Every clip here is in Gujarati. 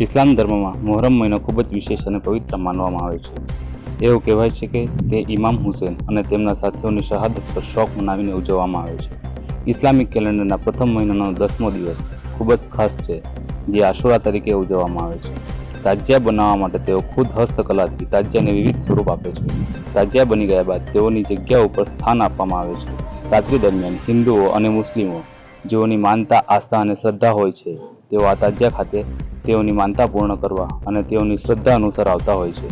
ઇસ્લામ ધર્મમાં મોહરમ મહિનો ખૂબ જ વિશેષ અને પવિત્ર માનવામાં આવે છે. એવું કહેવાય છે કે તે ઇમામ હુસેન અને તેમના સાથીઓની શહાદત પર શોક મનાવીને ઉજવવામાં આવે છે. ઇસ્લામિક કેલેન્ડરના પ્રથમ મહિનાનો 10મો દિવસ ખૂબ જ ખાસ છે, જે આશુરા તરીકે ઉજવવામાં આવે છે. તાજિયા બનાવવા માટે તેઓ ખુદ હસ્તકલાથી તાજિયાને વિવિધ સ્વરૂપ આપે છે. તાજિયા બની ગયા બાદ તેઓની જગ્યા ઉપર સ્થાન આપવામાં આવે છે. રાત્રિ દરમિયાન હિન્દુઓ અને મુસ્લિમો જેઓની માનતા, આસ્થા અને શ્રદ્ધા હોય છે, તેઓ આ તાજિયા ખાતે તેઓની માનતા પૂર્ણ કરવા અને તેઓની શ્રદ્ધા અનુસાર આવતા હોય છે.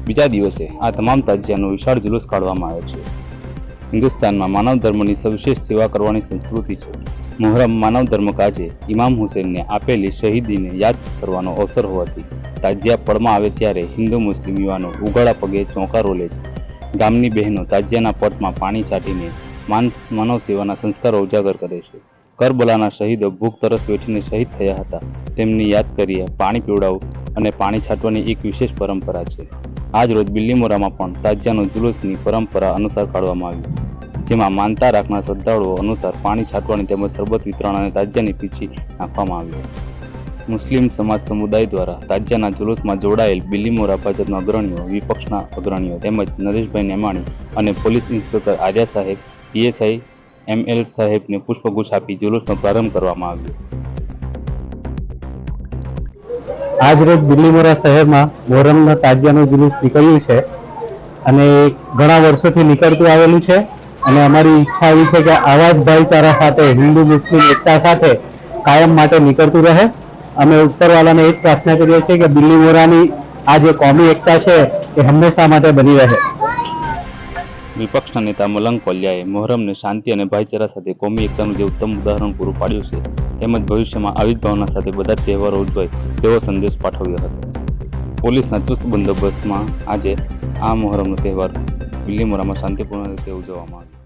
બીજા દિવસે આ તમામ તાજિયાનું વિશાળ જુલુસ કાઢવામાં આવે છે. હિન્દુસ્તાનમાં માનવ ધર્મની સવિશેષ સેવા કરવાની સંસ્કૃતિ છે. મુહર્રમ માનવ ધર્મ કાજે ઇમામ હુસેનને આપેલી શહીદીને યાદ કરવાનો અવસર હોવાથી તાજિયા પળમાં આવે ત્યારે હિન્દુ મુસ્લિમ યુવાનો ઉઘાડા પગે ચોંકારો લે છે. ગામની બહેનો તાજિયાના પટમાં પાણી છાંટીને માનવ સેવાના સંસ્કારો ઉજાગર કરે છે. કરબલાના શહીદો ભૂખ તરસ વેઠીને શહીદ થયા હતા, તેમની યાદ કરીએ પાણી પીવડાવવું અને પાણી છાંટવાની એક વિશેષ પરંપરા છે. આજ રોજ બિલ્લીમોરામાં પણ તાજિયાનો જુલુસની પરંપરા અનુસાર કાઢવામાં આવ્યું, જેમાં માનતા રાખનાર શ્રદ્ધાળુઓ અનુસાર પાણી છાંટવાની તેમજ શરબત વિતરણ અને તાજિયાની પીછી નાખવામાં આવી. મુસ્લિમ સમાજ સમુદાય દ્વારા તાજિયાના જુલુસમાં જોડાયેલ બિલ્લીમોરા ભાજપના અગ્રણીઓ, વિપક્ષના અગ્રણીઓ તેમજ નરેશભાઈ નેમાણી અને પોલીસ ઇન્સ્પેક્ટર આર્યા સાહેબ, પીએસઆઈ ML સાહેબને પુષ્પગુચ્છ આપી જુલુસનો પ્રારંભ કરવામાં આવ્યો. આજ રોજ બિલ્લીમોરા શહેરમાં મોહરમના તાજિયાનું જુલુસ નીકળ્યું છે અને ઘણા વર્ષોથી નીકળતું આવેલું છે અને અમારી ઈચ્છા એવી છે કે આવા જ ભાઈચારા સાથે હિન્દુ મુસ્લિમ એકતા સાથે કાયમ માટે નીકળતું રહે. અમે ઉપરવાલાને એ જ પ્રાર્થના કરીએ છીએ કે બિલ્લીમોરાની આ જે કોમી એકતા છે એ હંમેશા માટે બની રહે. વિપક્ષના નેતા મલંગ કોલ્યાએ મોહરમને શાંતિ અને ભાઈચારા સાથે કોમી એકતાનું જે ઉત્તમ ઉદાહરણ પૂરું પાડ્યું છે, તેમજ ભવિષ્યમાં આવી જ ભાવના સાથે બધા જ તહેવારો ઉજવાય તેવો સંદેશ પાઠવ્યો હતો. પોલીસના ચુસ્ત બંદોબસ્તમાં આજે આ મોહરમનો તહેવાર બિલ્લીમોરામાં શાંતિપૂર્ણ રીતે ઉજવવામાં આવ્યો.